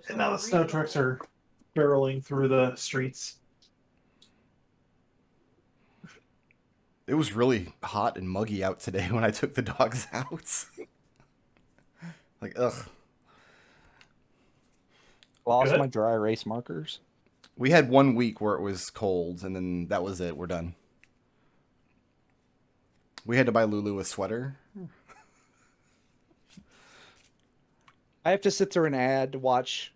And now the snow trucks are barreling through the streets. It was really hot and muggy out today when I took the dogs out. Like, ugh. Lost Good. my dry erase markers. We had 1 week where it was cold, and then that was it. We're done. We had to buy Lulu a sweater. I have to sit through an ad to watch.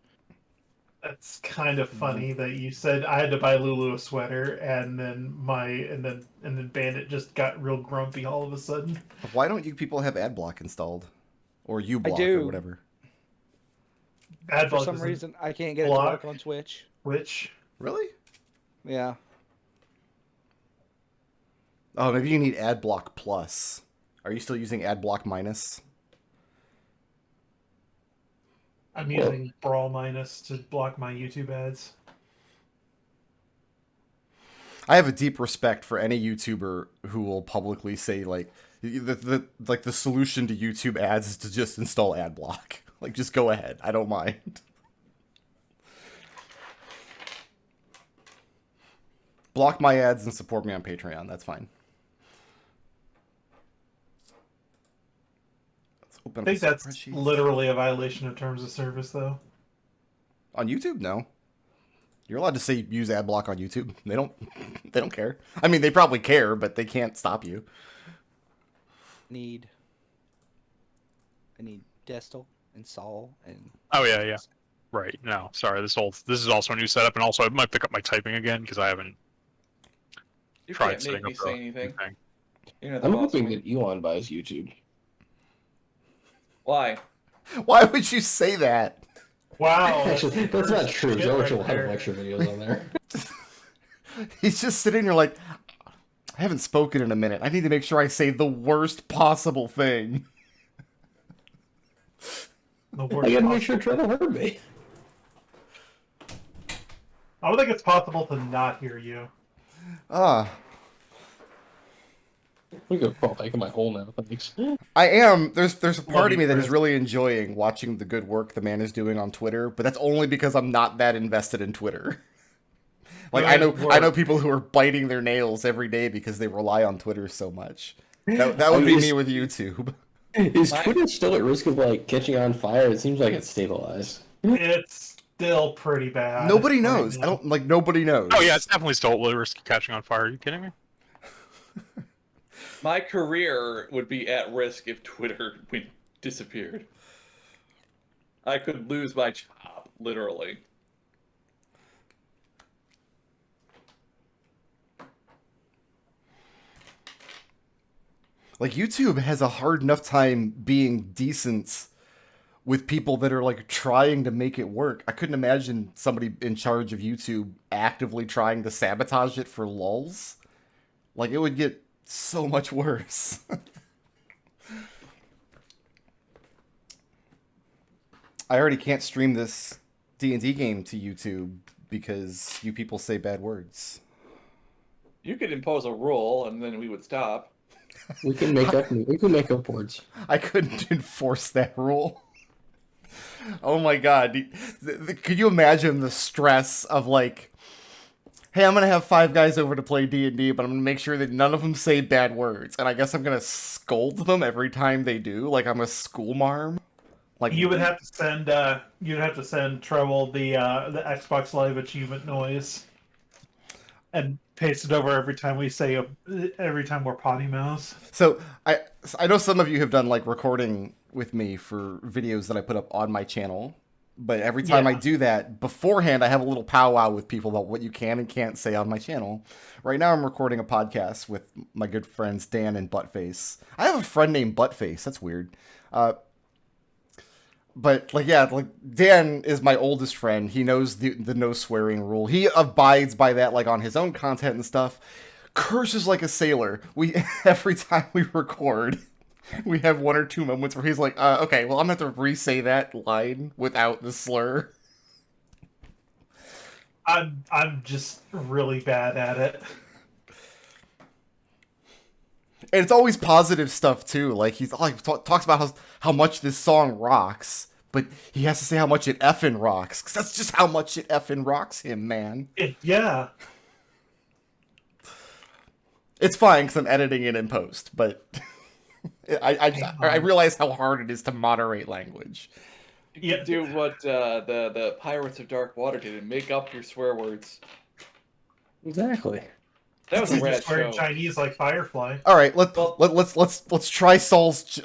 That's kind of funny that you said I had to buy Lulu a sweater, and then Bandit just got real grumpy all of a sudden. Why don't you people have AdBlock installed? Or uBlock do. or whatever. For Adblock some isn't reason, I can't get it to block. work on Twitch. Which Really? Yeah. Oh, maybe you need AdBlock Plus. Are you still using AdBlock Minus? I'm using Brawl Minus to block my YouTube ads. I have a deep respect for any YouTuber who will publicly say like the solution to YouTube ads is to just install AdBlock. Like, just go ahead. I don't mind. Block my ads and support me on Patreon. That's fine. Let's open I think up the that's spreadsheets. literally a violation of terms of service, though. On YouTube, no. You're allowed to say use AdBlock on YouTube. They don't care. I mean, they probably care, but they can't stop you. I need Destil and Sol and. Oh yeah. Right. No, sorry. This is also a new setup, and also I might pick up my typing again because I haven't You tried can't setting make me up say the anything. thing. You're not the I'm boss hoping of me. that Elon buys YouTube. Why? Why would you say that? Wow. Actually, that's not true. Shit George right will have there. lecture videos on there. He's just sitting there like, I haven't spoken in a minute. I need to make sure I say the worst possible thing. The I worst gotta make sure possible. Treble heard me. I don't think it's possible to not hear you. Ah, We go crawl back in my hole now. Thanks. I am. There's a part Love of you, me that is Chris. really enjoying watching the good work the man is doing on Twitter, but that's only because I'm not that invested in Twitter. Like, I know people who are biting their nails every day because they rely on Twitter so much. That would be me with YouTube. Is Twitter still at risk of like catching on fire? It seems like it's stabilized. It's still pretty bad. Nobody right knows. now. Nobody knows. Oh yeah, it's definitely still at risk of catching on fire. Are you kidding me? My career would be at risk if Twitter disappeared. I could lose my job, literally. Like, YouTube has a hard enough time being decent with people that are like trying to make it work. I couldn't imagine somebody in charge of YouTube actively trying to sabotage it for lulz. Like, it would get so much worse. I already can't stream this D&D game to YouTube because you people say bad words. You could impose a rule, and then we would stop. We can make up words. I couldn't enforce that rule. Oh my god. Could you imagine the stress of like, hey, I'm going to have 5 guys over to play D&D, but I'm going to make sure that none of them say bad words. And I guess I'm going to scold them every time they do, like I'm a school marm. Like, You would have to send Treble the Xbox Live achievement noise, and paste it over every time we're potty mouths. So I know some of you have done like recording with me for videos that I put up on my channel, but every time I Yeah. do that, beforehand I have a little powwow with people about what you can and can't say on my channel. Right now I'm recording a podcast with my good friends Dan and Buttface. I have a friend named Buttface. That's weird. But like, yeah, like Dan is my oldest friend. He knows the no swearing rule. He abides by that, like on his own content and stuff. Curses like a sailor. Every time we record, we have 1 or 2 moments where he's like, okay, well, I'm gonna have to re-say that line without the slur. I'm just really bad at it. And it's always positive stuff too. Like he's like talks about how much this song rocks, but he has to say how much it effing rocks, because that's just how much it effing rocks him, man. Yeah. It's fine, because I'm editing it in post, but I realize how hard it is to moderate language. You could do what the Pirates of Dark Water did and make up your swear words. Exactly. That was a You rad just swear in show. Chinese like Firefly. All right, let's try Saul's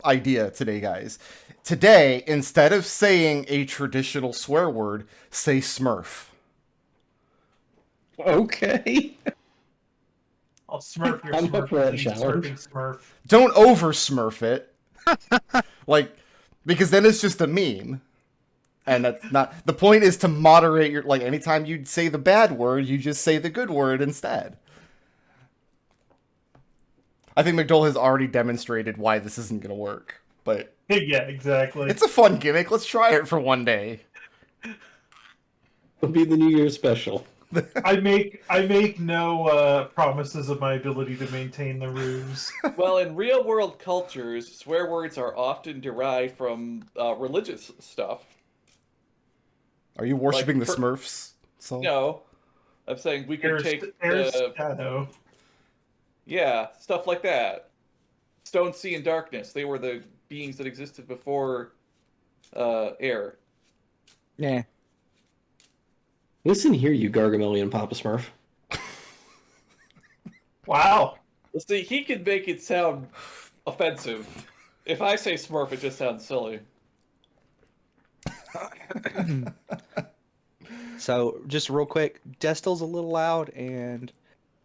idea today, guys. Today, instead of saying a traditional swear word, say Smurf. Okay. I'll smurf your I'm smurf. up for that please, challenge. Smurfing smurf. Don't over Smurf it, like, because then it's just a meme, and that's not the point. Is to moderate your, like, anytime you say the bad word, you just say the good word instead. I think McDohl has already demonstrated why this isn't going to work, but Yeah, exactly. it's a fun gimmick. Let's try it for one day. It'll be the New Year's special. I make no promises of my ability to maintain the ruse. Well, in real world cultures, swear words are often derived from religious stuff. Are you worshiping Like, the Smurfs, Saul? No, I'm saying we could take Shadow. yeah, stuff like that. Stone, sea, and darkness. They were the beings that existed before air. Yeah. Listen here, you Gargamel Papa Smurf. Wow. Well, see, he could make it sound offensive. If I say Smurf, it just sounds silly. So, just real quick, Destil's a little loud, and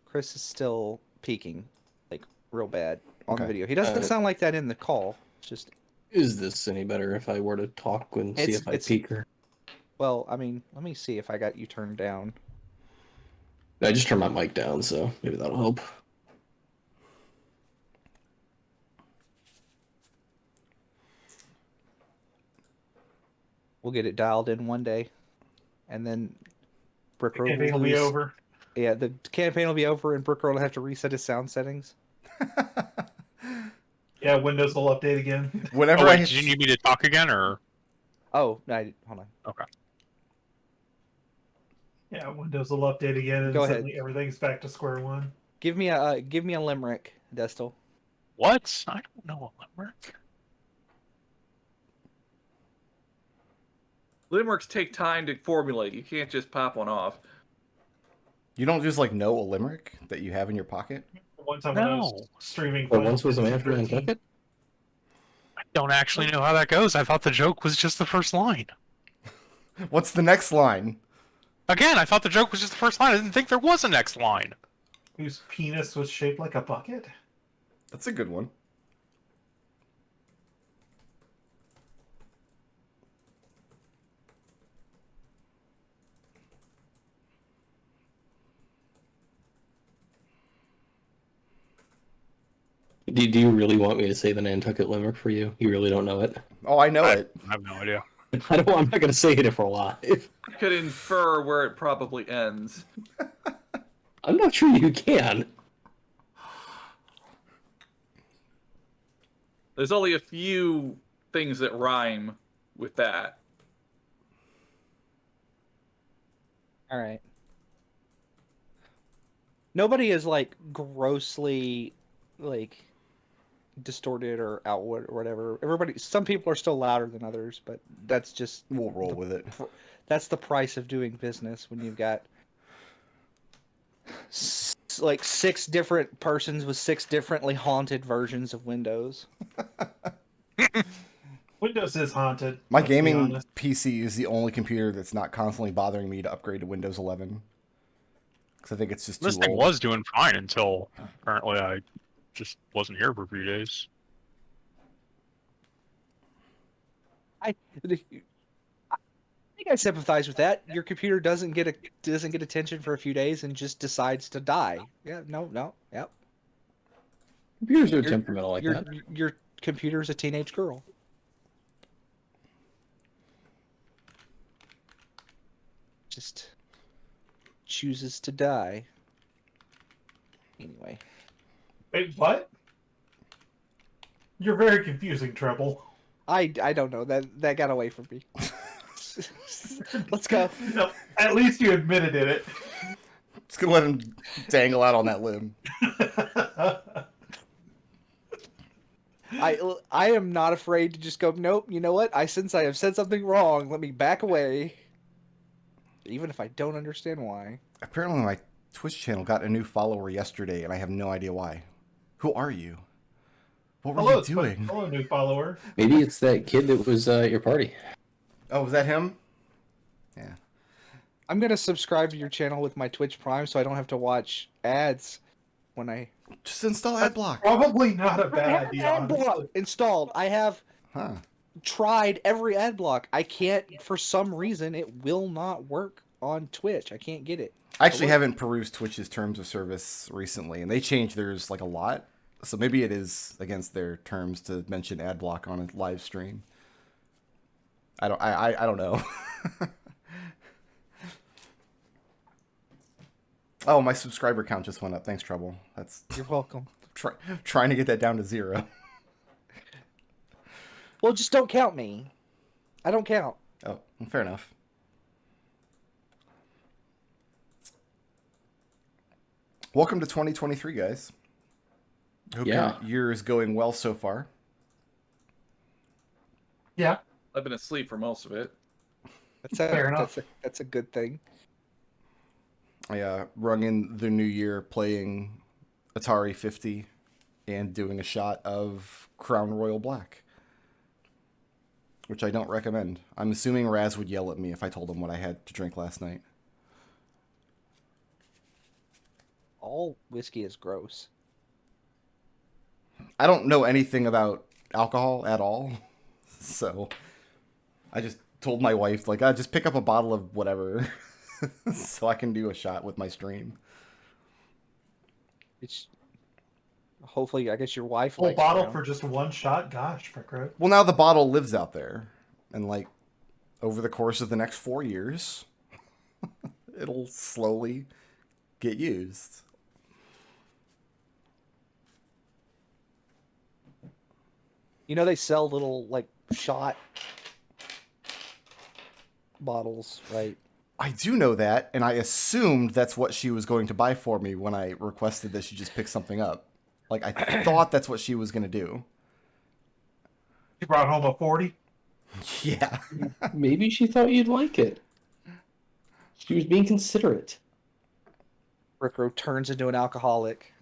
Chris is still peaking, like, real bad on the Okay. video. He doesn't sound like that in the call. It's just, Is this any better if I were to talk and see if I peek her? well, I mean, let me see if I got you turned down. I just turned my mic down, so maybe that'll help. We'll get it dialed in one day, and then Brick Road Campaign will be over. Yeah, the campaign will be over, and Brick Road will have to reset his sound settings. Yeah, Windows will update again. Whenever Oh, wait, I did you need me to talk again, or Oh, no, hold on. okay? Yeah, Windows will update again, and Go ahead. suddenly everything's back to square one. Give me a limerick, Destil. What? I don't know a limerick. Limericks take time to formulate. You can't just pop one off. You don't just, like, know a limerick that you have in your pocket? One time when I was No. streaming. Or Final once was a man for Fantasy Nantucket? I don't actually know how that goes. I thought the joke was just the first line. What's the next line? Again, I thought the joke was just the first line. I didn't think there was a next line. whose penis was shaped like a bucket. That's a good one. Do you really want me to say the Nantucket limerick for you? You really don't know it? Oh, I know it. I have no idea. I'm not going to say it if we're live. You could infer where it probably ends. I'm not sure you can. There's only a few things that rhyme with that. All right. Nobody is like grossly like distorted or outward or whatever. Everybody, some people are still louder than others, but that's just We'll roll with it. that's the price of doing business when you've got like 6 different persons with 6 differently haunted versions of Windows. Windows is haunted. My let's be gaming honest. PC is the only computer that's not constantly bothering me to upgrade to Windows 11. Because I think it's just too This thing old. was doing fine until apparently I just wasn't here for a few days. I think I sympathize with that. Your computer doesn't get attention for a few days and just decides to die. Yeah, no, yep. Computers are temperamental like that. Your computer's a teenage girl. Just chooses to die. Anyway. Wait, what? You're very confusing, Treble. I don't know. That got away from me. Let's go. No, at least you admitted it. Just gonna let him dangle out on that limb. I am not afraid to just go, nope, you know what? Since I have said something wrong, let me back away. Even if I don't understand why. Apparently my Twitch channel got a new follower yesterday, and I have no idea why. Who are you? What were you doing? Hello, new follower. Maybe it's that kid that was at your party. Oh, was that him? Yeah. I'm gonna subscribe to your channel with my Twitch Prime so I don't have to watch ads when I Just install AdBlock. Probably not a I bad have idea. ad block honestly. installed. I have Huh. tried every ad block. I can't, for some reason, it will not work on Twitch. I can't get it. I actually haven't perused Twitch's terms of service recently, and they changed theirs like a lot. So maybe it is against their terms to mention AdBlock on a live stream. I don't know. Oh, my subscriber count just went up. Thanks, Treble. That's You're welcome. trying to get that down to 0. Well, just don't count me. I don't count. Oh, fair enough. Welcome to 2023, guys. Hope Yeah. your year is going well so far. Yeah, I've been asleep for most of it. Fair enough. That's a good thing. I rung in the new year playing Atari 50 and doing a shot of Crown Royal Black, which I don't recommend. I'm assuming Raz would yell at me if I told him what I had to drink last night. All whiskey is gross. I don't know anything about alcohol at all, so I just told my wife, like, just pick up a bottle of whatever so I can do a shot with my stream. It's hopefully, I guess your wife Full likes bottle Crown. for just one shot. Gosh, Frickro. Well, now the bottle lives out there, and, like, over the course of the next 4 years, it'll slowly get used. You know they sell little like shot bottles, right? I do know that, and I assumed that's what she was going to buy for me when I requested that she just pick something up. Like, I thought that's what she was going to do. You brought home a 40? Yeah. Maybe she thought you'd like it. She was being considerate. Rickro turns into an alcoholic.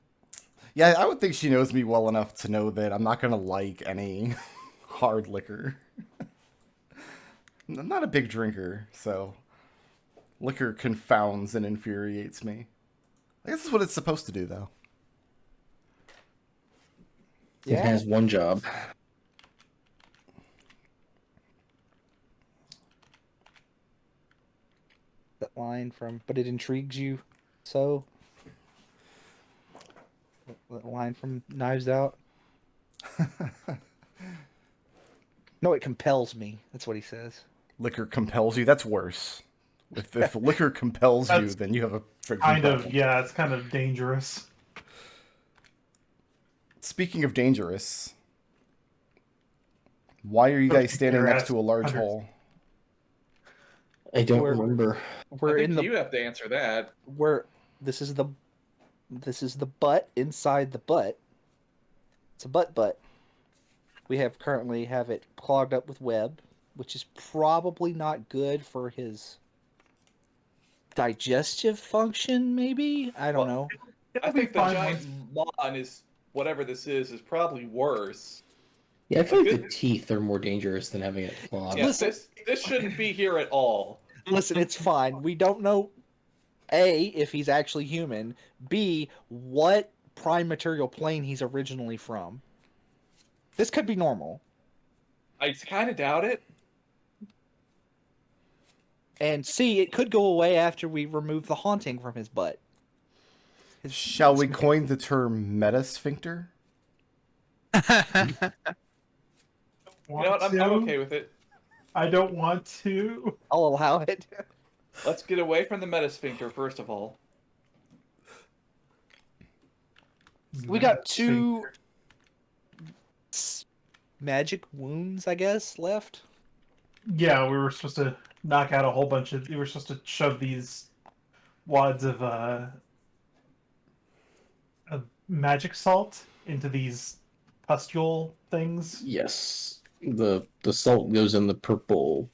Yeah, I would think she knows me well enough to know that I'm not going to like any hard liquor. I'm not a big drinker, so liquor confounds and infuriates me. I guess that's what it's supposed to do, though. It has one job. That line from "But it intrigues you so." That line from Knives Out. No, it compels me. That's what he says. Liquor compels you? That's worse. If liquor compels you, That's then you have a drinking Kind problem. of, yeah, it's kind of dangerous. Speaking of dangerous, why are you guys standing next to a large Hundreds. hole? I don't We're- remember. We're I in think the you have to answer that. this is the butt inside the butt. It's a butt. We currently have it clogged up with web, which is probably not good for his digestive function. Maybe, I don't know. It'll I be think the fine giant once- mon is whatever this is probably worse. Yeah, I feel like Good. the teeth are more dangerous than having it clogged. Yeah, Listen- this shouldn't be here at all. Listen, it's fine. We don't know A, if he's actually human, B, what prime material plane he's originally from. This could be normal. I kind of doubt it. And C, it could go away after we remove the haunting from his butt. Shall we coin the term metasphincter? You know what? I'm okay with it. I don't want to. I'll allow it. Let's get away from the metasphincter first of all. We got two magic wounds, I guess, left. Yeah, we were supposed to knock out a whole bunch of. We were supposed to shove these wads of magic salt into these pustule things. Yes. The salt goes in the purple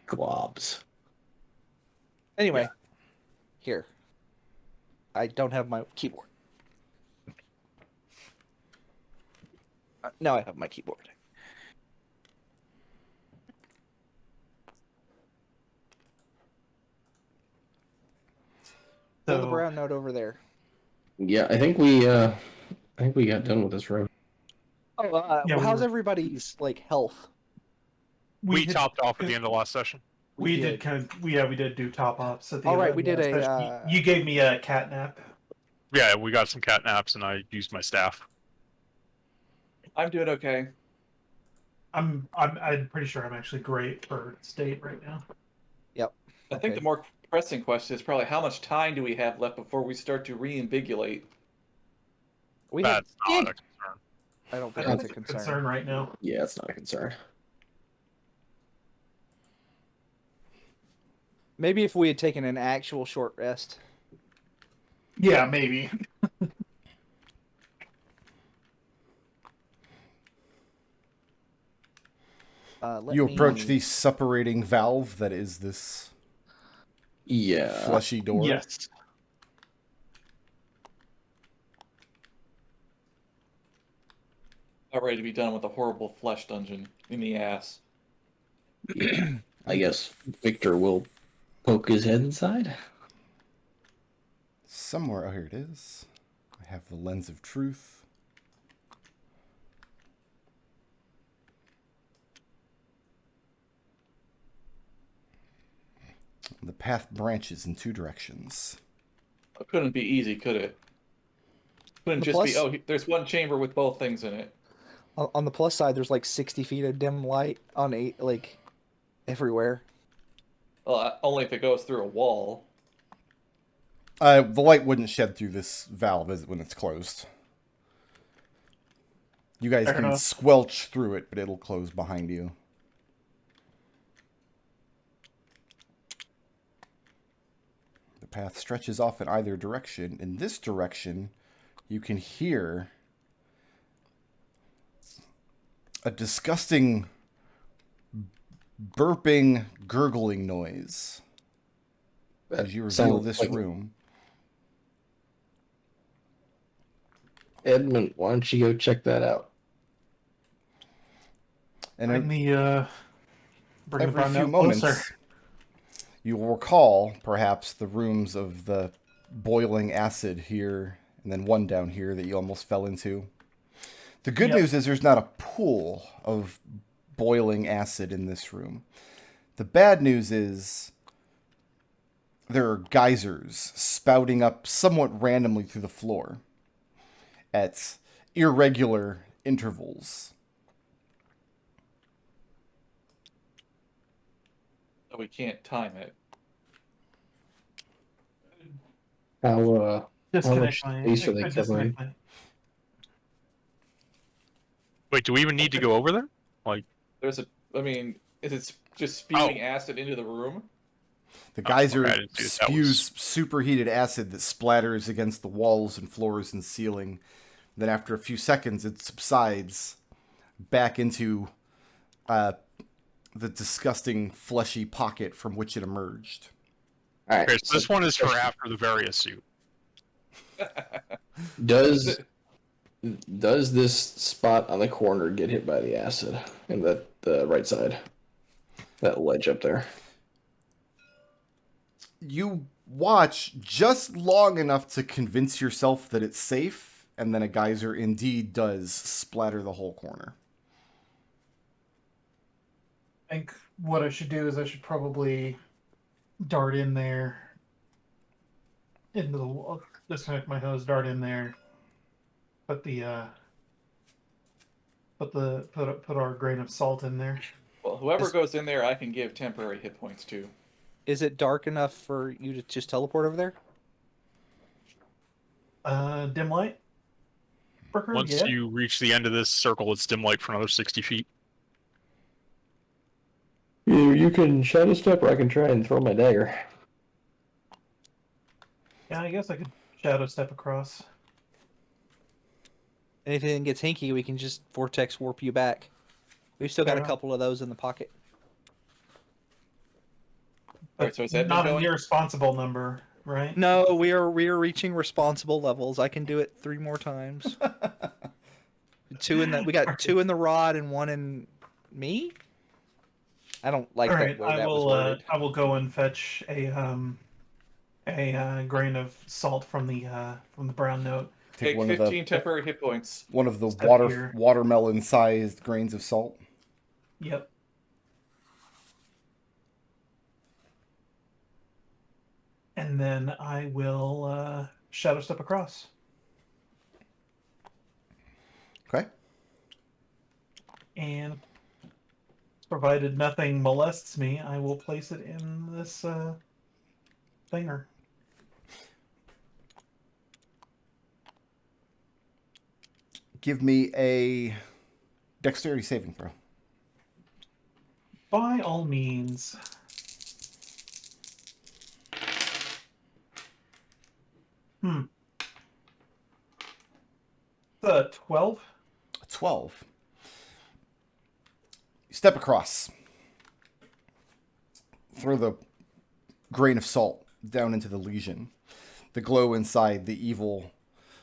globs. Anyway, here. I don't have my keyboard. Now I have my keyboard. Fill the So brown note over there. Yeah, I think we got done with this room. Oh, Yeah, we how's were- everybody's like health? We had- topped off at the end of last session. We did we did do top ups at the All end right, of we the did last a, session. You gave me a catnap. Yeah, we got some cat naps, and I used my staff. I'm doing okay. I'm pretty sure I'm actually great for state right now. I think Okay. the more pressing question is probably how much time do we have left before we start to reinvigilate? We have. That's not a concern. I don't I think don't that's a think it's concern. right now. Yeah, it's not a concern. Maybe if we had taken an actual short rest. Yeah, maybe. You approach the separating valve that is this Yeah. fleshy door. Yes. Not ready to be done with the horrible flesh dungeon in the ass. Yeah. I guess Victor will poke his head inside. Somewhere, oh, here it is. I have the lens of truth. The path branches in two directions. It couldn't be easy, could it? Couldn't The just plus- be, oh, there's one chamber with both things in it. On the plus side, there's like 60 feet of dim light on like everywhere. Well, only if it goes through a wall. The light wouldn't shed through this valve when it's closed. You guys Fair can enough. squelch through it, but it'll close behind you. The path stretches off in either direction. In this direction, you can hear a disgusting burping, gurgling noise as you reveal Sounds this like- room. Edmont, why don't you go check that out? And Bring the every brown few note moments, closer. you will recall, perhaps, the rooms of the boiling acid here, and then one down here that you almost fell into. The good Yep. news is there's not a pool of boiling acid in this room. The bad news is there are geysers spouting up somewhat randomly through the floor at irregular intervals. So we can't time it. How Disconnect much my. space are they disconnect covering? my- Wait, do we even need to go over there? There's a, I mean, is it just spewing acid into the room? The Oh, geyser okay, I didn't see that. That spews superheated acid that splatters against the walls and floors and ceiling. Then after a few seconds, it subsides back into the disgusting fleshy pocket from which it emerged. all right? Okay, so this one is for after the Various suit. Does this spot on the corner get hit by the acid in the right side? That ledge up there. You watch just long enough to convince yourself that it's safe, and then a geyser indeed does splatter the whole corner. I think what I should do is I should probably dart in there into the wall, disconnect my hose, dart in there, put our grain of salt in there. Well, whoever Is- goes in there, I can give temporary hit points to. Is it dark enough for you to just teleport over there? Dim light. Once yeah. you reach the end of this circle, it's dim light for another 60 feet. Either you can shadow step, or I can try and throw my dagger. Yeah, I guess I could shadow step across. And if anything gets hinky, we can just vortex warp you back. We've still got Fair a enough. couple of those in the pocket. Alright, so is Edmond Not an going? irresponsible number, right? No, we are reaching responsible levels. I can do it 3 more times. Two in the we got 2 in the rod and 1 in me. I don't like All that right, way that was I worded. will go and fetch a grain of salt from the brown note. Take one of 15 the temporary hit points. one of the Step here. watermelon-sized grains of salt. Yep. And then I will shadow step across. Okay. And provided nothing molests me, I will place it in this thinger. Give me a dexterity saving throw. By all means. Hmm. 12. 12. You step across. Throw the grain of salt down into the lesion. The glow inside, the evil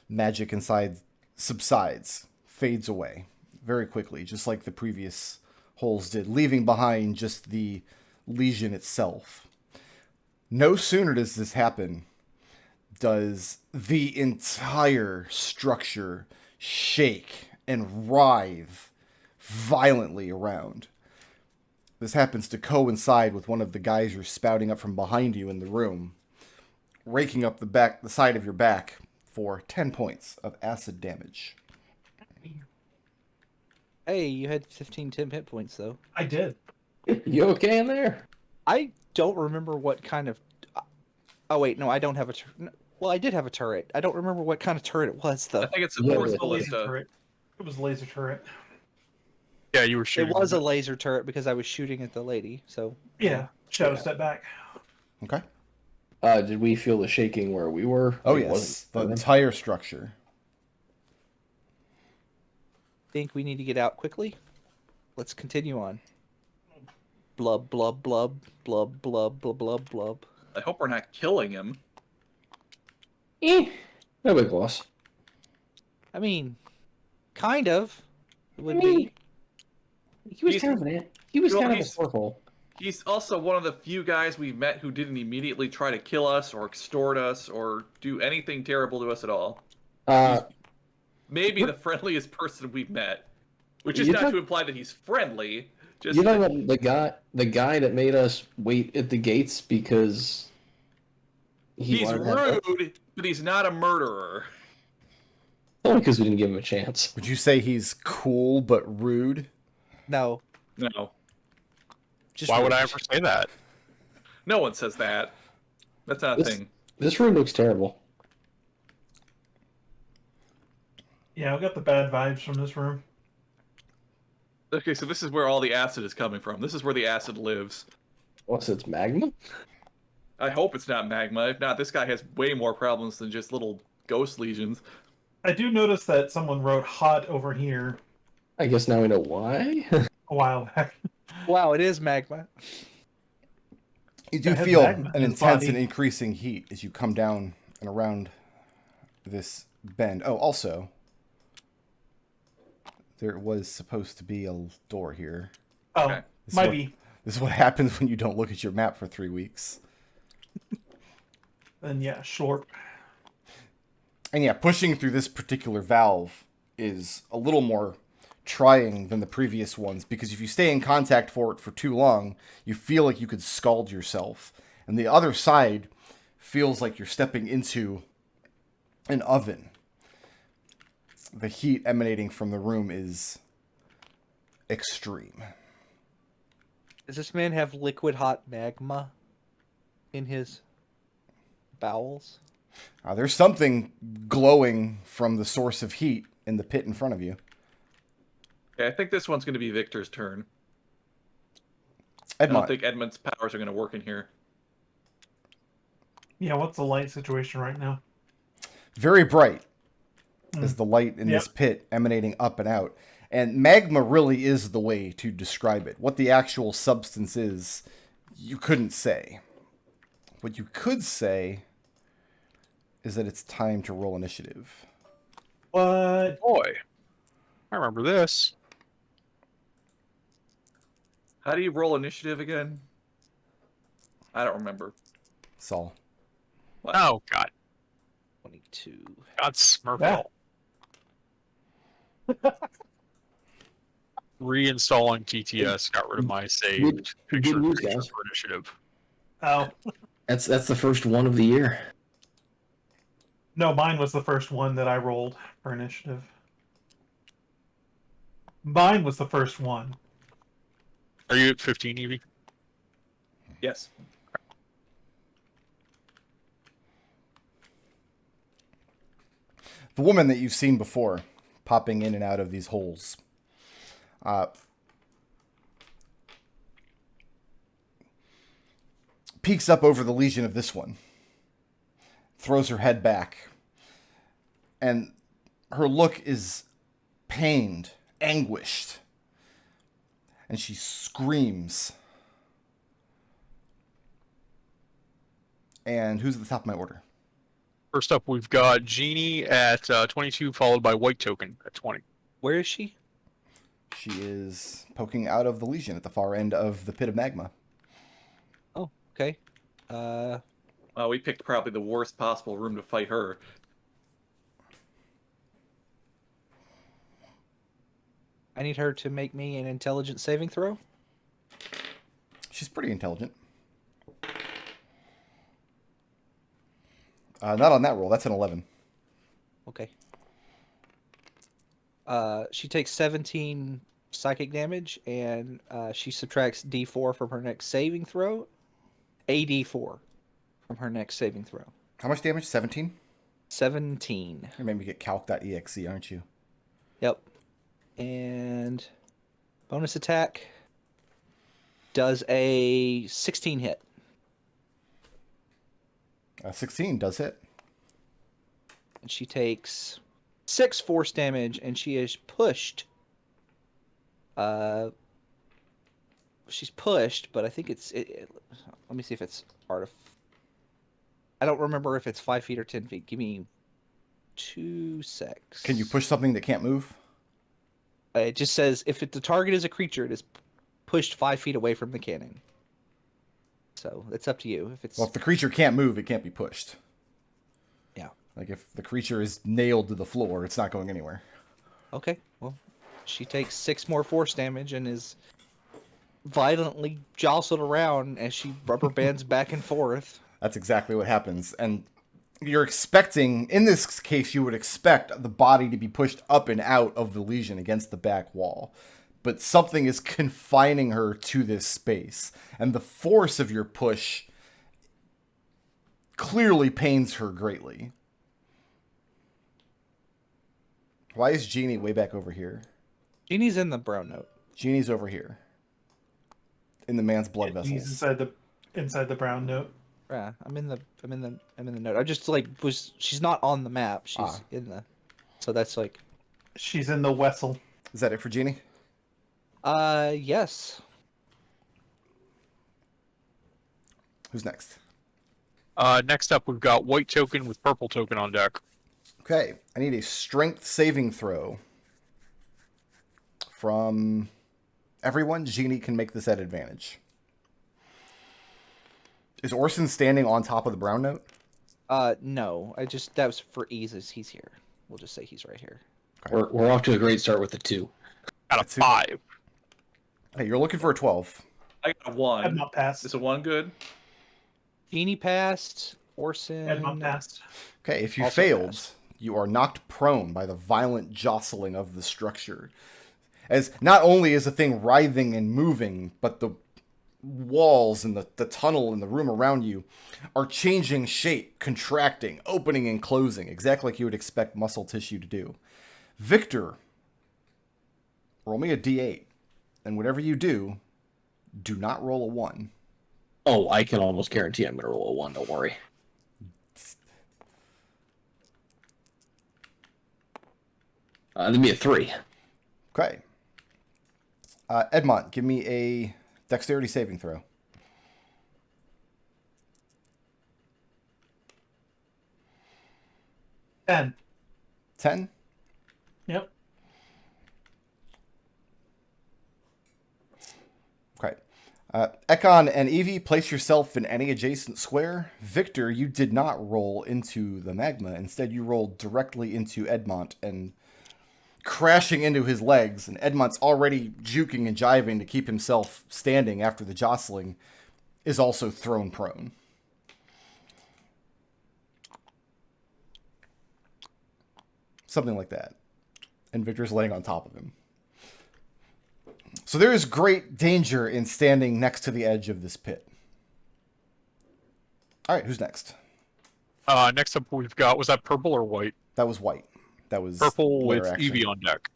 magic inside subsides, fades away very quickly, just like the previous holes did, leaving behind just the lesion itself. No sooner does this happen, does the entire structure shake and writhe violently around. This happens to coincide with one of the geysers spouting up from behind you in the room, raking up the side of your back for 10 points of acid damage. Hey, you had 15 hit points though. I did. You okay in there? I don't remember what kind of. Oh wait, no, I don't have a. Well, I did have a turret. I don't remember what kind of turret it was though. I think it's a Yeah, force but- Laser ballista. turret. It was a laser turret. Yeah, you were It shooting. was a laser turret because I was shooting at the lady. So Yeah. Shadow Yeah. step back. Okay? Did we feel the shaking where we were? Oh, It yes. wasn't The burning? entire structure. think we need to get out quickly. Let's continue on. Blub blub blub blub blub blub blub blub. I hope we're not killing him. No big loss. I mean, kind of. It would I mean, be. He was He's- kind of an he was well, kind of a he's- circle. He's also one of the few guys we've met who didn't immediately try to kill us or extort us or do anything terrible to us at all. Maybe the friendliest person we've met. Which is You not talk- to imply that he's friendly. Just You know that what, the guy that made us wait at the gates because he's wanted to have- rude, but he's not a murderer. only because we didn't give him a chance. Would you say he's cool but rude? No. No. Just Why would I rude. ever say that? No one says that. That's not a This- thing. This room looks terrible. Yeah, I got the bad vibes from this room. Okay, so this is where all the acid is coming from. This is where the acid lives. Unless it's magma? I hope it's not magma. If not, this guy has way more problems than just little ghost lesions. I do notice that someone wrote hot over here I guess now we know why. a while back. Wow, it is magma. You do It has feel magma an in its intense body. and increasing heat as you come down and around this bend. Oh, also, there was supposed to be a door here. Oh, Okay. This is might what- be. This is what happens when you don't look at your map for 3 weeks. Then yeah, short. And yeah, pushing through this particular valve is a little more trying than the previous ones, because if you stay in contact for it for too long, you feel like you could scald yourself. And the other side feels like you're stepping into an oven. The heat emanating from the room is extreme. Does this man have liquid hot magma in his bowels? There's something glowing from the source of heat in the pit in front of you. Okay, I think this one's going to be Victor's turn. I don't Edmont, think Edmont's powers are going to work in here. Yeah, what's the light situation right now? very bright Hmm. as the light in this Yep. pit emanating up and out. And magma really is the way to describe it. What the actual substance is, you couldn't say. What you could say is that it's time to roll initiative. What? Boy, I remember this. How do you roll initiative again? I don't remember. Saul. What? Oh God, 22. God Smurfle. Reinstalling TTS got rid of my saved Good picture news, creature guys. for initiative. Oh, That's the first one of the year. no, mine was the first one that I rolled for initiative. Mine was the first one. Are you at 15, Evie? Yes. The woman that you've seen before, popping in and out of these holes. Peeks up over the legion of this one. Throws her head back. And her look is pained, anguished. And she screams. And who's at the top of my order? First up, we've got Genie at 22, followed by White Token at 20. Where is she? She is poking out of the legion at the far end of the pit of magma. Oh, okay. We picked probably the worst possible room to fight her. I need her to make me an intelligence saving throw. She's pretty intelligent. Not on that roll. That's an 11. Okay. She takes 17 psychic damage, and she subtracts D4 from her next saving throw. A D4 from her next saving throw. How much damage? 17? 17. You're making me get calc.exe, aren't you? Yep. And bonus attack does a 16 hit. 16 does hit. And she takes 6 force damage, and she is pushed. She's pushed, but I think it's. Let me see if it's I don't remember if it's 5 feet or 10 feet. Give me 2 secs. Can you push something that can't move? It just says if the target is a creature, it is pushed 5 feet away from the cannon. So it's up to you. If it's Well, if the creature can't move, it can't be pushed. Yeah. Like if the creature is nailed to the floor, it's not going anywhere. Okay, well, she takes 6 more force damage and is violently jostled around as she rubber bands back and forth. That's exactly what happens. And you're expecting, in this case, you would expect the body to be pushed up and out of the legion against the back wall. But something is confining her to this space. And the force of your push clearly pains her greatly. Why is Genie way back over here? Genie's in the brown note. Genie's over here. In the man's blood He's vessels. inside the brown note. Yeah, I'm in the note. I just she's not on the map. She's in the. So that's like. She's in the vessel. Is that it for Genie? Yes. Who's next? Next up, we've got White Token with Purple Token on deck. Okay, I need a strength saving throw from everyone. Genie can make this at advantage. Is Orson standing on top of the brown note? No. That was for ease as he's here. We'll just say he's right here. We're off to a great start with the 2. Got a That's it. 5. Hey, you're looking for a 12. I got a 1. Edmont passed. Is a 1 good? Genie passed. Orson. Edmont passed. Okay, if you Also failed, passed. you are knocked prone by the violent jostling of the structure. As not only is the thing writhing and moving, but the walls and the tunnel and the room around you are changing shape, contracting, opening and closing, exactly like you would expect muscle tissue to do. Victor, roll me a d8. And whatever you do not roll a 1. Oh, I can almost guarantee I'm going to roll a 1. Don't worry. Give me a 3. Okay. Edmont, give me a dexterity saving throw. And 10? yep. Okay. Ekon and Evie, place yourself in any adjacent square. Victor, you did not roll into the magma. Instead, you rolled directly into Edmont and crashing into his legs. And Edmont's already juking and jiving to keep himself standing after the jostling, is also thrown prone. Something like that. And Victor's laying on top of him. So there is great danger in standing next to the edge of this pit. All right, who's next? Next up we've got, was that purple or white? That was white. That was Purple layer with action. Evie on deck.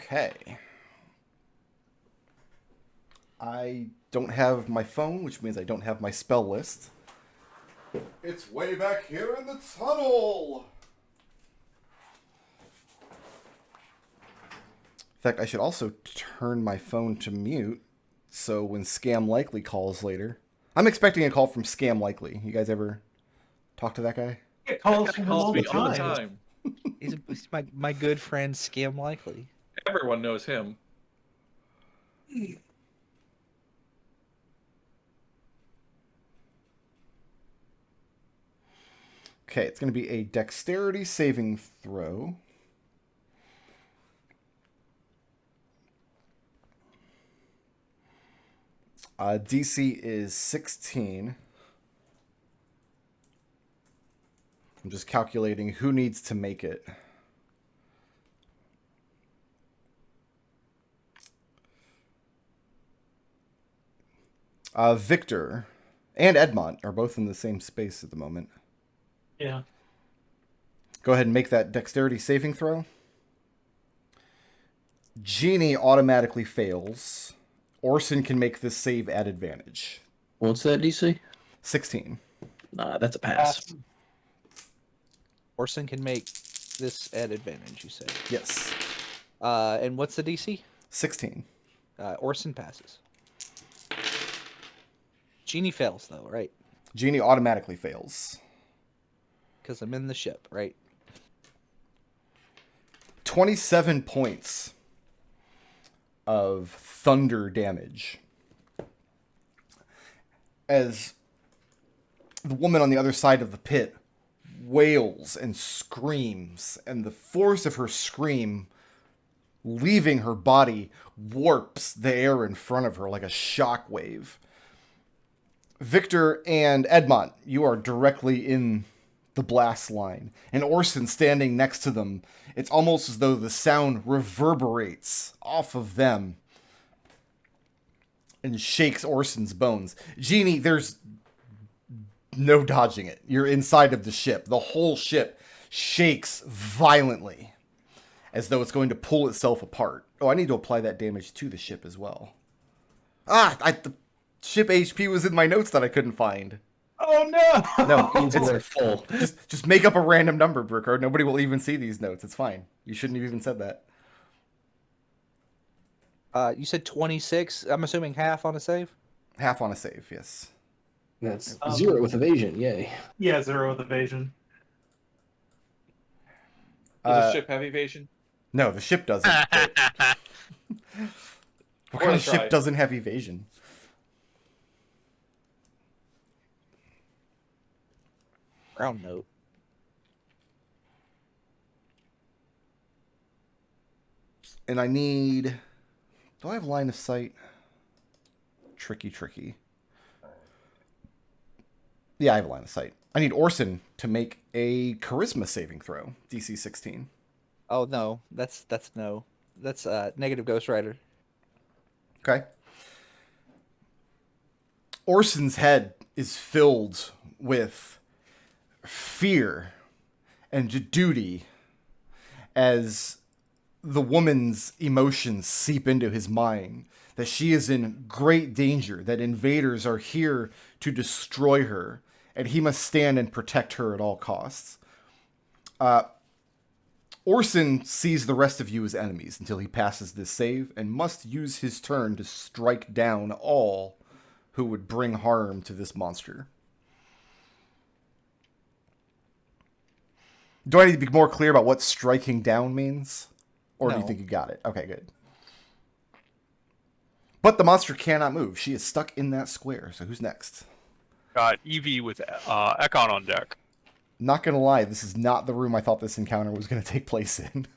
Okay. I don't have my phone, which means I don't have my spell list. It's way back here in the tunnel. In fact, I should also turn my phone to mute, so when Scam Likely calls later... I'm expecting a call from Scam Likely. You guys ever talk to that guy? It calls from him all the all the time. time. He's my good friend Scam Likely. Everyone knows him. Okay, it's going to be a dexterity saving throw. DC is 16. I'm just calculating who needs to make it. Victor and Edmont are both in the same space at the moment. Yeah. Go ahead and make that dexterity saving throw. Genie automatically fails. Orson can make this save at advantage. What's that DC? 16. Nah, that's a pass. Orson can make this at advantage, you said. Yes. And what's the DC? 16. Orson passes. Genie fails, though, right? Genie automatically fails. Because I'm in the ship, right? 27 points of thunder damage. As the woman on the other side of the pit wails and screams, and the force of her scream leaving her body warps the air in front of her like a shockwave. Victor and Edmont, you are directly in the blast line, and Orson standing next to them. It's almost as though the sound reverberates off of them and shakes Orson's bones. Genie, there's no dodging it. You're inside of the ship. The whole ship shakes violently as though it's going to pull itself apart. Oh, I need to apply that damage to the ship as well. The ship HP was in my notes that I couldn't find. Oh no! No, Means we're full. just make up a random number, Brickard. Nobody will even see these notes. It's fine. You shouldn't have even said that. You said 26. I'm assuming half on a save? Half on a save, yes. That's 0 with evasion. Yay. Yeah, 0 with evasion. Does the ship have evasion? No, the ship doesn't. What kind of ship doesn't have evasion? Round note. And I need... Do I have line of sight? Tricky. Yeah, I have a line of sight. I need Orson to make a charisma saving throw. DC 16. Oh no, that's no. That's negative Ghost Rider. Okay. Orson's head is filled with fear and duty as the woman's emotions seep into his mind, that she is in great danger, that invaders are here to destroy her, and he must stand and protect her at all costs. Orson sees the rest of you as enemies until he passes this save, and must use his turn to strike down all who would bring harm to this monster. Do I need to be more clear about what striking down means? Or do you No. think you got it? Okay, good. But the monster cannot move. She is stuck in that square. So who's next? Got Evie with Ekon on deck. Not gonna lie, this is not the room I thought this encounter was gonna take place in.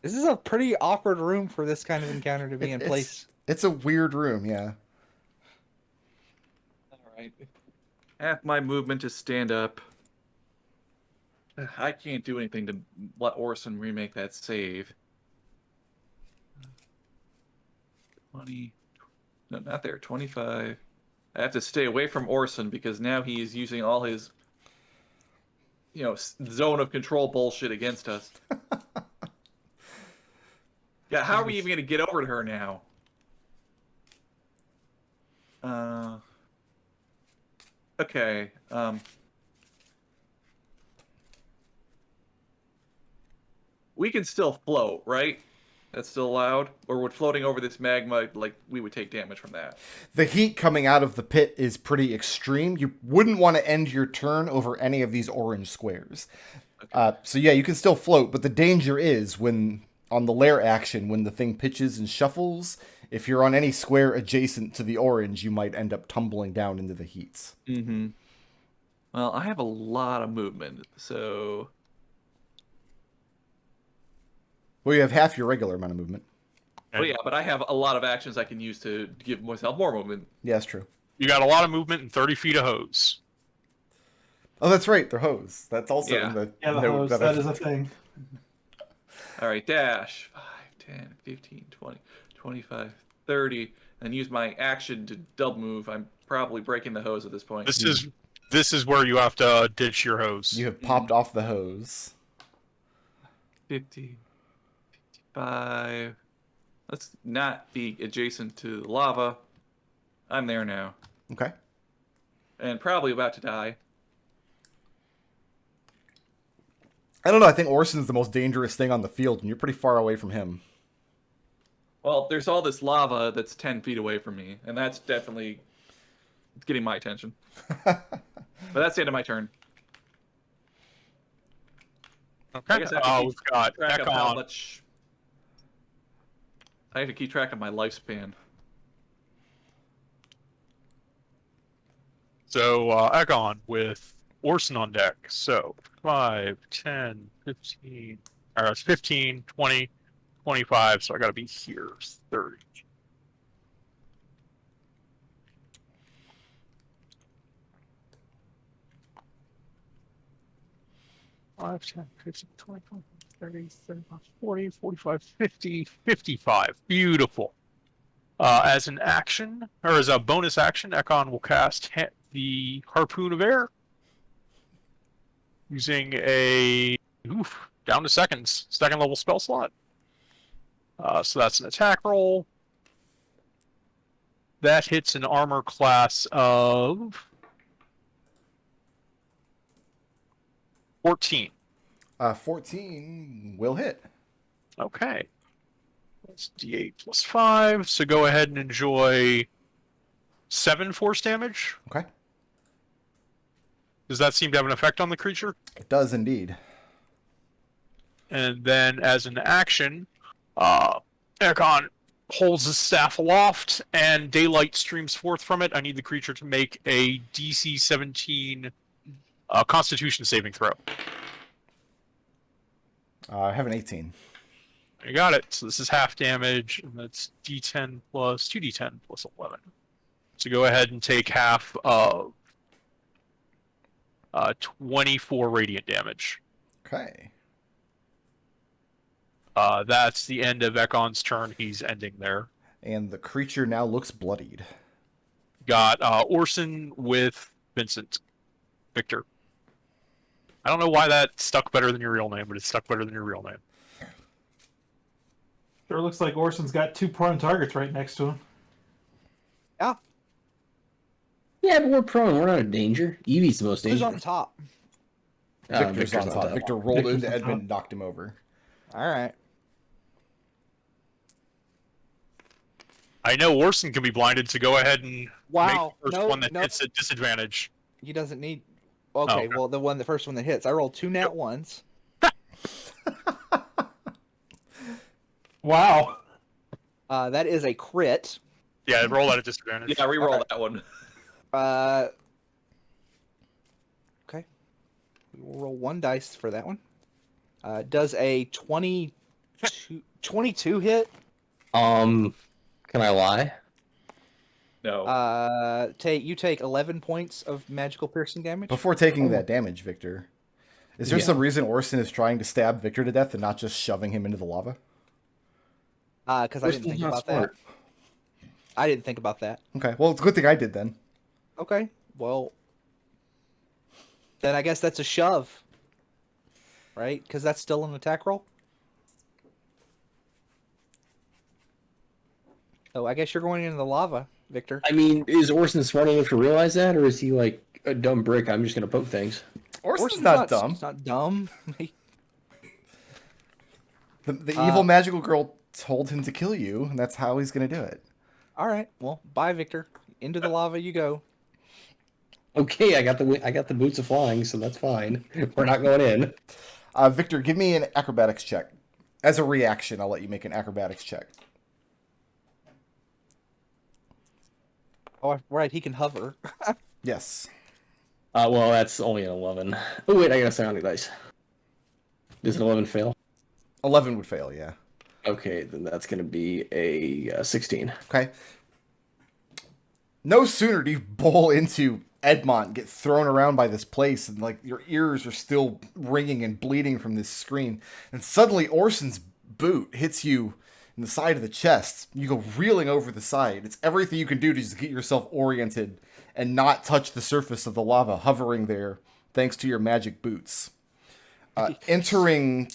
This is a pretty awkward room for this kind of encounter to be in place. It's a weird room, yeah. All right. Half my movement to stand up. I can't do anything to let Orson remake that save. 20. No, not there. 25. I have to stay away from Orson because now he is using all his, zone of control bullshit against us. Yeah, how are we even going to get over to her now? Okay. We can still float, right? That's still allowed? Or would floating over this magma, we would take damage from that? The heat coming out of the pit is pretty extreme. You wouldn't want to end your turn over any of these orange squares. Okay. So yeah, you can still float, but the danger is when, on the lair action, when the thing pitches and shuffles, if you're on any square adjacent to the orange, you might end up tumbling down into the heats. Mm-hmm. Well, I have a lot of movement, so... Well, you have half your regular amount of movement. Oh yeah, but I have a lot of actions I can use to give myself more movement. Yeah, that's true. You got a lot of movement and 30 feet of hose. Oh, that's right, they're hose. That's also Yeah. in the Yeah, the note hose, that that is a thing. All right, dash. 5, 10, 15, 20, 25, 30, and use my action to double move. I'm probably breaking the hose at this point. This is where you have to ditch your hose. You have popped off the hose. 50, 55. Let's not be adjacent to the lava. I'm there now. Okay. And probably about to die. I don't know, I think Orson's the most dangerous thing on the field, and you're pretty far away from him. Well, there's all this lava that's 10 feet away from me, and that's definitely getting my attention. But that's the end of my turn. I Okay. guess I have to We've keep got track of how Ekon. much... I have to keep track of my lifespan. So, Ekon with Orson on deck. So, 5, 10, 15, or it's 15, 20, 25. So I got to be here. 30. Five, 10, 15, 20, 30, 35, 40, 45, 50, 55. Beautiful. As an action, or as a bonus action, Ekon will cast the Harpoon of Air using a down to second level spell slot. So that's an attack roll. That hits an armor class of 14. 14 will hit. Okay. That's D8 plus 5. So go ahead and enjoy 7 force damage. Okay. Does that seem to have an effect on the creature? It does indeed. And then as an action, Ekon holds his staff aloft and daylight streams forth from it. I need the creature to make a DC 17 Constitution saving throw. I have an 18. You got it. So this is half damage, and that's D10 plus 2D10 plus 11. So go ahead and take half of 24 radiant damage. Okay. That's the end of Ekon's turn. He's ending there. And the creature now looks bloodied. Got Orson with Victor. I don't know why that stuck better than your real name, but it stuck better than your real name. Sure looks like Orson's got 2 prone targets right next to him. Yeah. Yeah, but we're prone. We're not in danger. Evie's the most Who's dangerous. on top? Victor's on top. Victor rolled Victor's into on Edmund top. and knocked him over. All right. I know Orson can be blinded, to go ahead and Wow. make the first No, one that no. hits at disadvantage. He doesn't need. Okay, okay. well, the first one that hits. I rolled 2 nat ones. Wow. That is a crit. Yeah, roll at a disadvantage. Yeah, re-roll Alright. that one. Okay. We will roll 1 dice for that one. Does a 22 hit? Can I lie? No. You take 11 points of magical piercing damage. Before taking that damage, Victor, is there Yeah. some reason Orson is trying to stab Victor to death and not just shoving him into the lava? Because I didn't think about that. I didn't think about that. Okay, well, it's a good thing I did then. Okay, well, then I guess that's a shove, right? Because that's still an attack roll. Oh, I guess you're going into the lava, Victor. I mean, is Orson smart enough to realize that, or is he like a dumb brick? I'm just gonna poke things. Orson's not dumb. He's not dumb. The evil magical girl told him to kill you, and that's how he's going to do it. All right, well, bye, Victor. Into the lava you go. Okay, I got the boots of flying, so that's fine. We're not going in. Victor, give me an acrobatics check. As a reaction, I'll let you make an acrobatics check. Oh, right, he can hover. Yes. Well, that's only an 11. Oh wait, I got a psionic dice. Does an 11 fail? 11 would fail, yeah. Okay, then that's gonna be a 16. Okay. No sooner do you bowl into Edmont, get thrown around by this place, and like your ears are still ringing and bleeding from this scream, and suddenly Orson's boot hits you in the side of the chest. You go reeling over the side. It's everything you can do to just get yourself oriented and not touch the surface of the lava hovering there, thanks to your magic boots. Entering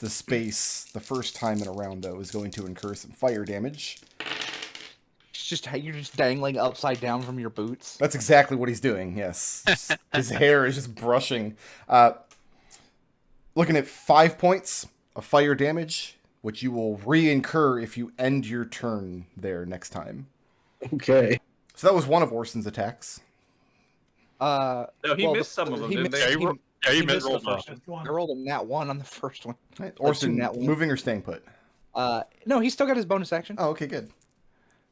the space the first time in a round, though, is going to incur some fire damage. You're just dangling upside down from your boots. That's exactly what he's doing, yes. His hair is just brushing. Looking at 5 points of fire damage, which you will re-incur if you end your turn there next time. Okay. So that was one of Orson's attacks. No, he missed some of them, didn't missed- they? Yeah, you he missed rolled the first first. one. I rolled a nat 1 on the first one. Right. Like Orson, two nat ones. moving or staying put? No, he's still got his bonus action. Oh, okay, good.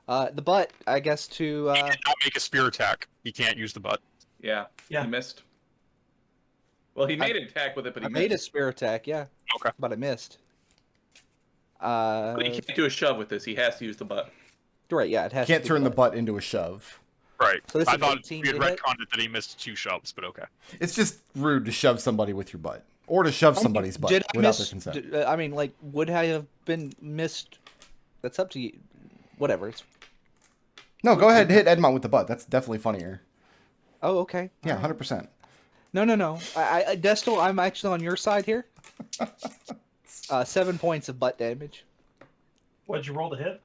The butt, I guess, to He did not make a spear attack. He can't use the butt. Yeah, Yeah. he missed. Well, he made an attack with it, but he I made a missed. spear attack, yeah. Okay. But I missed. But he can't do a shove with this. He has to use the butt. Right, yeah, it has Can't to be turn the butt. butt into a shove. Right. So this I is thought 18 we had to hit? retconned it that he missed 2 shoves, but okay. It's just rude to shove somebody with your butt. Or to shove somebody's butt Did I without miss? their consent. I mean, like, would I have been missed? That's up to you. Whatever. It's. No, go ahead and hit Edmont with the butt. That's definitely funnier. Oh, okay. Yeah, 100%. No. Destil, I'm actually on your side here. 7 points of butt damage. What'd you roll to hit?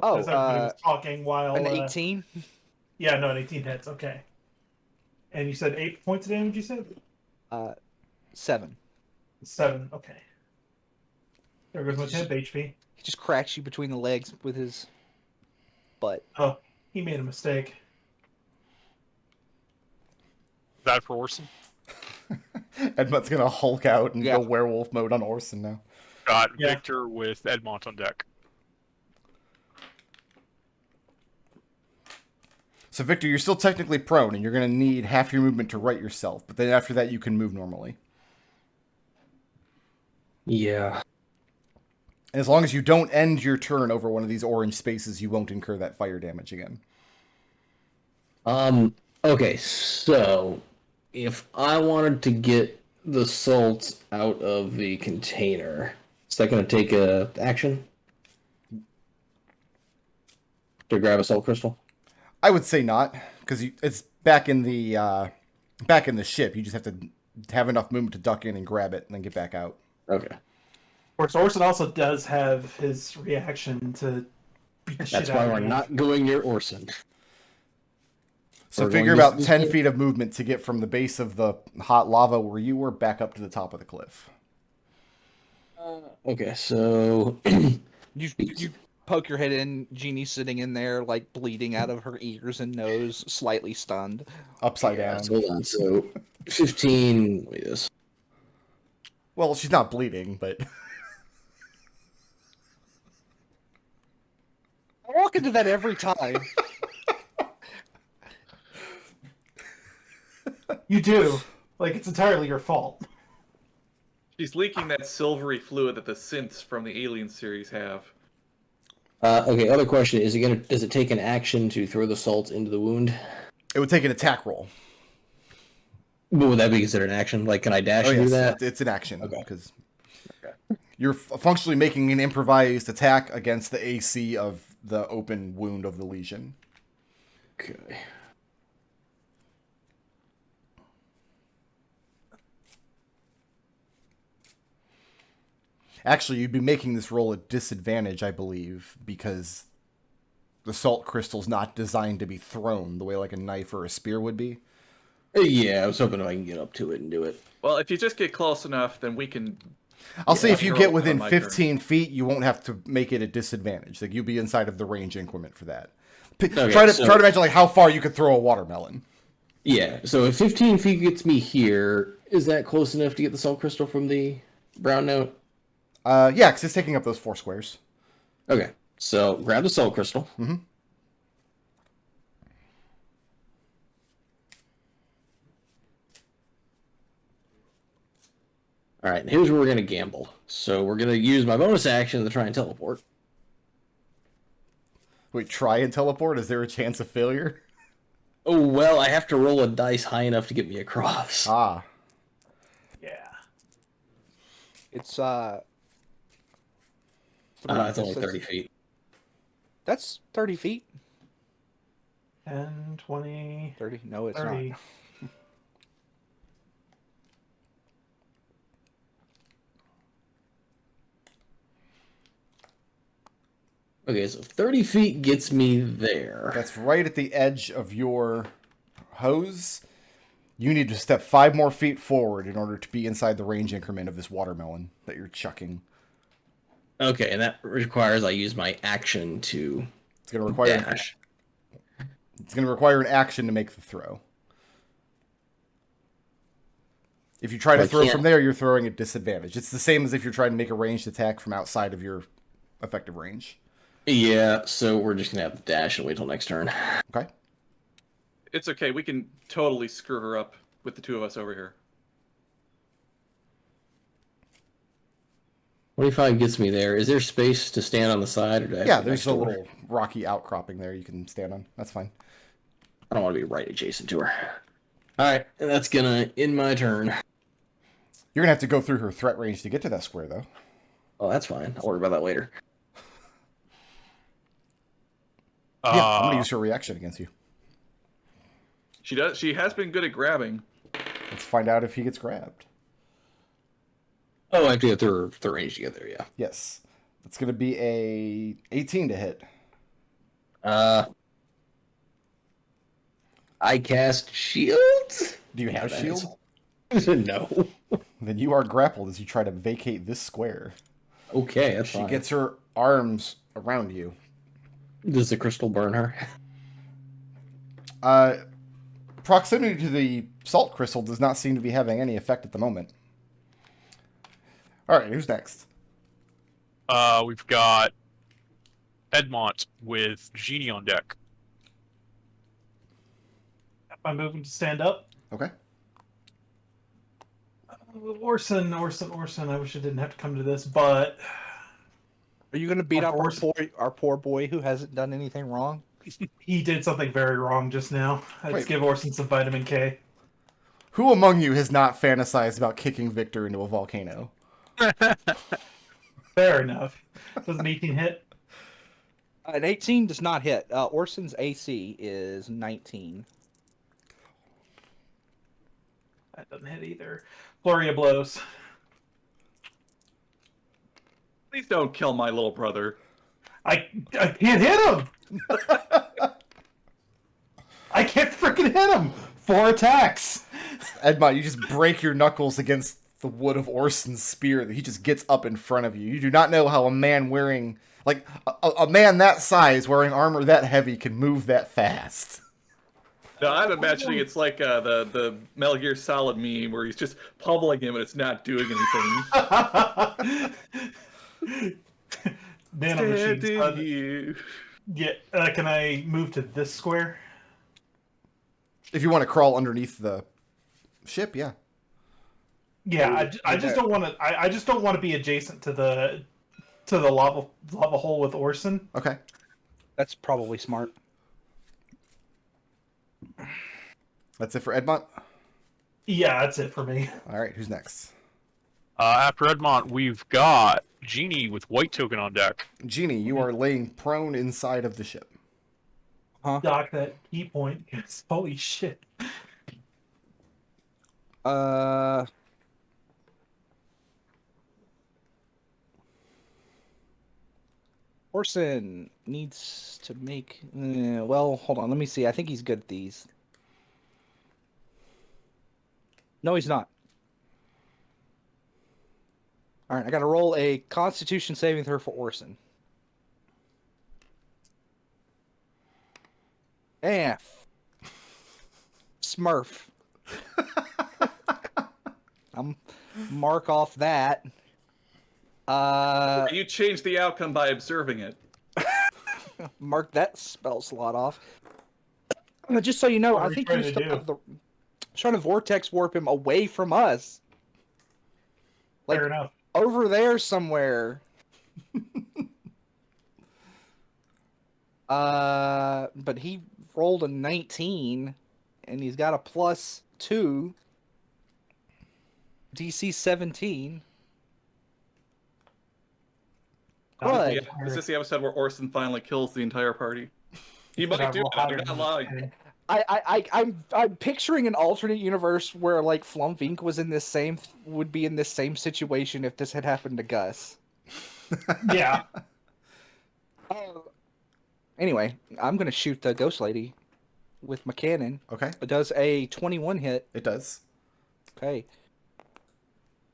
Oh, Because everybody was talking while. an 18. Yeah, no, an 18 hits. Okay. And you said 8 points of damage. You said 7. 7. Okay. There goes my temp HP. He just cracks you between the legs with his butt. Oh, he made a mistake. That for Orson? Edmont's gonna Hulk out and Yeah. go werewolf mode on Orson now. Got Yeah. Victor with Edmont on deck. So, Victor, you're still technically prone, and you're going to need half your movement to right yourself. But then after that, you can move normally. Yeah. And as long as you don't end your turn over one of these orange spaces, you won't incur that fire damage again. Okay, so if I wanted to get the salt out of the container, is that going to take a action to grab a salt crystal? I would say not, because it's back in the ship. You just have to have enough movement to duck in and grab it, and then get back out. Okay. Of course, Orson also does have his reaction to beat the shit That's out why of we're you. not going near Orson. So We're figure going about this 10 way? feet of movement to get from the base of the hot lava where you were back up to the top of the cliff. Okay, so You poke your head in. Jeannie's sitting in there, like bleeding out of her ears and nose, slightly stunned. Upside yeah, down. so hold on. So 15. Wait, this. Well, she's not bleeding, but I walk into that every time. You do. Like, it's entirely your fault. She's leaking that silvery fluid that the synths from the Alien series have. Okay, other question: does it take an action to throw the salt into the wound? it would take an attack roll. What would that be considered an action? Like, can I dash Oh, and do yes, that? it's an action. Okay. Because you're functionally making an improvised attack against the AC of the open wound of the lesion. Okay. Actually, you'd be making this roll at disadvantage, I believe, because the salt crystal's not designed to be thrown the way like a knife or a spear would be. Yeah, I was hoping I can get up to it and do it. Well, if you just get close enough, then we can. I'll say if you get roll within on my turn. 15 feet, you won't have to make it a disadvantage. Like, you'll be inside of the range increment for that. Okay, try to so- imagine like how far you could throw a watermelon. Yeah, so if 15 feet gets me here, is that close enough to get the salt crystal from the brown note? Yeah, because it's taking up those 4 squares. Okay, so grab the salt crystal. Mm-hmm. All right, and here's where we're going to gamble. So we're going to use my bonus action to try and teleport. Wait, try and teleport? Is there a chance of failure? Oh, well, I have to roll a dice high enough to get me across. Ah. Yeah. It's It's only 30 feet. That's 30 feet. 10, 20, 30? No, it's 30. not. Okay, so 30 feet gets me there. That's right at the edge of your hose. You need to step 5 more feet forward in order to be inside the range increment of this watermelon that you're chucking. Okay, and that requires I use my action to It's going to require dash. It's going to require an action to make the throw. If you try to I throw can't- from there, you're throwing at disadvantage. It's the same as if you're trying to make a ranged attack from outside of your effective range. Yeah, so we're just going to have to dash and wait till next turn. Okay? It's okay. We can totally screw her up with the two of us over here. 25 gets me there. Is there space to stand on the side? Or do I have to Yeah, be there's next a to her? little rocky outcropping there you can stand on. That's fine. I don't want to be right adjacent to her. Alright, and that's going to end my turn. You're going to have to go through her threat range to get to that square, though. Oh, that's fine. I'll worry about that later. Yeah, I'm going to use her reaction against you. She does. She has been good at grabbing. Let's find out if he gets grabbed. Oh, I have to get through the range to get there, yeah. Yes. It's going to be a 18 to hit. I cast shield? Do you have That shield? is- No. Then you are grappled as you try to vacate this square. Okay, that's She fine. gets her arms around you. Does the crystal burn her? Proximity to the salt crystal does not seem to be having any effect at the moment. All right, who's next? We've got Edmont with Eugenia on deck. I'm moving to stand up. Okay. Orson. I wish I didn't have to come to this, but Are you going to beat Of up course. our poor boy who hasn't done anything wrong? he did something very wrong just now. Let's Wait. give Orson some vitamin K. Who among you has not fantasized about kicking Victor into a volcano? Fair enough. Does an 18 hit? An 18 does not hit. Orson's AC is 19. That doesn't hit either. Flurry of blows. Please don't kill my little brother. I can't hit him! I can't freaking hit him! 4 attacks! Edmont, you just break your knuckles against the wood of Orson's spear that he just gets up in front of you. You do not know how a man wearing, like, a man that size wearing armor that heavy can move that fast. No, I'm imagining it's like the Metal Gear Solid meme where he's just pummeling him and it's not doing anything. Nanomachines. Yeah, can I move to this square? If you want to crawl underneath the ship, yeah. Yeah, I just don't want to. I just don't want to be adjacent to the lava hole with Orson. Okay. That's probably smart. That's it for Edmont? Yeah, that's it for me. All right, who's next? After Edmont, we've got Genie with white token on deck. Genie, you are laying prone inside of the ship. Huh? Dock that key point. Holy shit. Orson needs to make. Well, hold on. Let me see. I think he's good at these. No, he's not. All right, I got to roll a Constitution saving throw for Orson. Smurf. I'm mark off that. You changed the outcome by observing it. Mark that spell slot off. Just so you know, What are I we think trying you to still do? have the trying to vortex warp him away from us. Like Fair enough. over there somewhere. But he rolled a 19 and he's got a +2 DC 17. Good. Yeah, is this the episode where Orson finally kills the entire party? He might do it. I do not lie. I'm picturing an alternate universe where like Flumph Inc. would be in this same situation if this had happened to Gus. Yeah. Anyway, I'm gonna shoot the ghost lady with my cannon. Okay, It does a 21 hit. it does. Okay.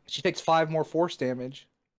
She takes 5 more force damage.